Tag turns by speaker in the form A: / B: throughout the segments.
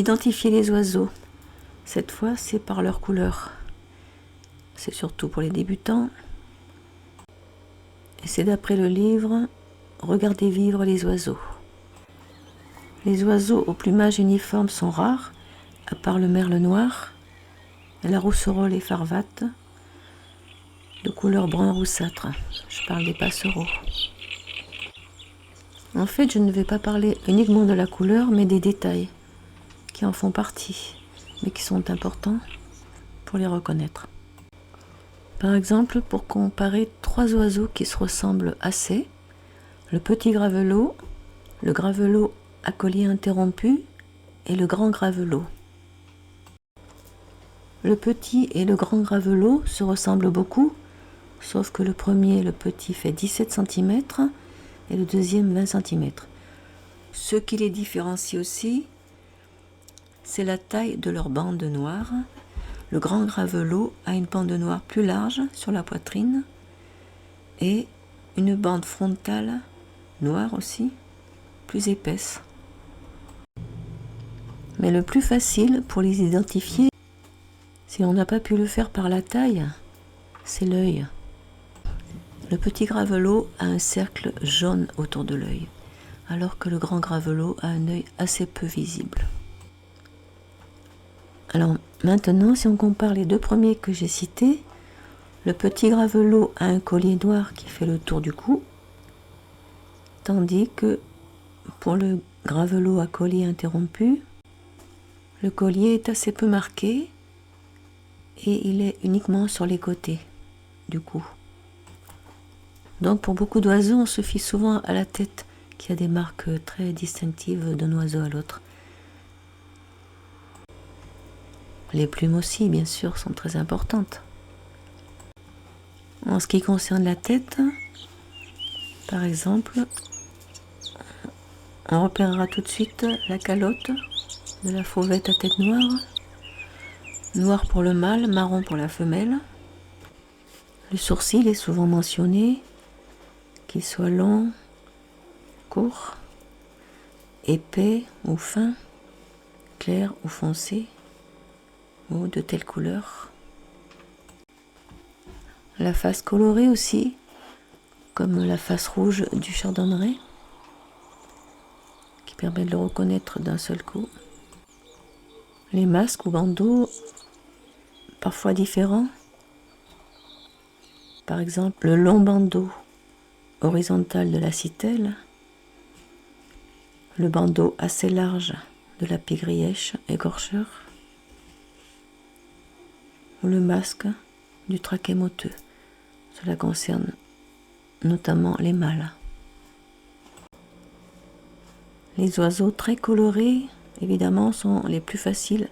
A: Identifier les oiseaux. Cette fois, c'est par leur couleur. C'est surtout pour les débutants. Et c'est d'après le livre « Regardez vivre les oiseaux ». Les oiseaux au plumage uniforme sont rares, à part le merle noir, la rousserolle effarvate, de couleur brun roussâtre. Je parle des passereaux. En fait, je ne vais pas parler uniquement de la couleur, mais des détails qui en font partie, mais qui sont importants pour les reconnaître. Par exemple, pour comparer trois oiseaux qui se ressemblent assez, le petit gravelot, le gravelot à collier interrompu et le grand gravelot. Le petit et le grand gravelot se ressemblent beaucoup, sauf que le premier, le petit, fait 17 cm et le deuxième 20 cm. Ce qui les différencie aussi, c'est la taille de leur bande noire. Le grand gravelot a une bande noire plus large sur la poitrine et une bande frontale noire aussi, plus épaisse. Mais le plus facile pour les identifier, si on n'a pas pu le faire par la taille, c'est l'œil. Le petit gravelot a un cercle jaune autour de l'œil, alors que le grand gravelot a un œil assez peu visible. Alors maintenant, si on compare les deux premiers que j'ai cités, le petit gravelot a un collier noir qui fait le tour du cou, tandis que pour le gravelot à collier interrompu, le collier est assez peu marqué et il est uniquement sur les côtés du cou. Donc pour beaucoup d'oiseaux, on se fie souvent à la tête qui a des marques très distinctives d'un oiseau à l'autre. Les plumes aussi, bien sûr, sont très importantes. En ce qui concerne la tête, par exemple, on repérera tout de suite la calotte de la fauvette à tête noire, noir pour le mâle, marron pour la femelle. Le sourcil est souvent mentionné, qu'il soit long, court, épais ou fin, clair ou foncé, ou de telle couleur. La face colorée aussi, comme la face rouge du chardonneret, qui permet de le reconnaître d'un seul coup. Les masques ou bandeaux, parfois différents. Par exemple, le long bandeau horizontal de la citelle, le bandeau assez large de la pygrièche écorcheur, ou le masque du traquet moteux. Cela concerne notamment les mâles. Les oiseaux très colorés, évidemment, sont les plus faciles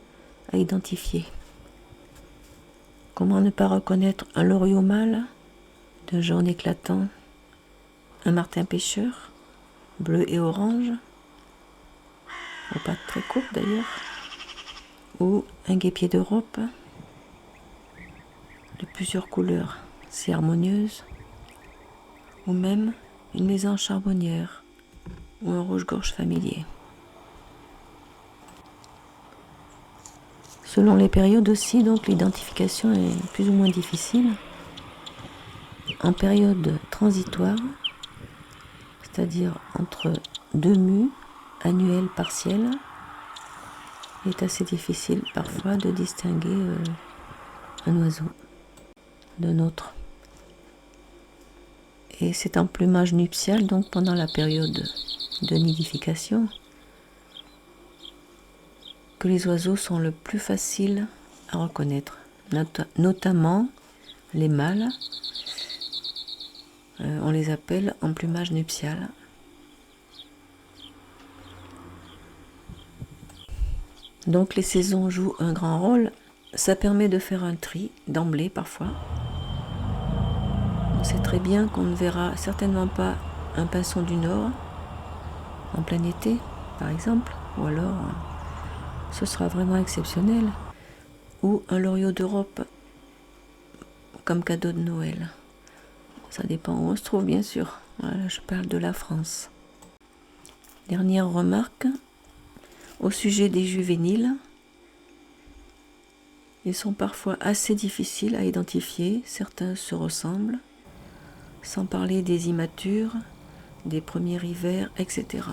A: à identifier. Comment ne pas reconnaître un loriot mâle d'un jaune éclatant, un martin pêcheur, bleu et orange, aux pattes très courtes d'ailleurs, ou un guépier d'Europe de plusieurs couleurs si harmonieuses, ou même une mésange charbonnière ou un rouge-gorge familier. Selon les périodes aussi, donc l'identification est plus ou moins difficile. En période transitoire, c'est-à-dire entre deux mues annuelles partielles, il est assez difficile parfois de distinguer un oiseau d'un autre. Et c'est en plumage nuptial, donc pendant la période de nidification, que les oiseaux sont le plus faciles à reconnaître, notamment les mâles. On les appelle en plumage nuptial. Donc les saisons jouent un grand rôle. Ça permet de faire un tri d'emblée parfois. On sait très bien qu'on ne verra certainement pas un pinson du Nord en plein été, par exemple, ou alors ce sera vraiment exceptionnel, ou un loriot d'Europe comme cadeau de Noël. Ça dépend où on se trouve, bien sûr. Voilà, je parle de la France. Dernière remarque, Au sujet des juvéniles, ils sont parfois assez difficiles à identifier, certains se ressemblent, sans parler des immatures, des premiers hivers, etc.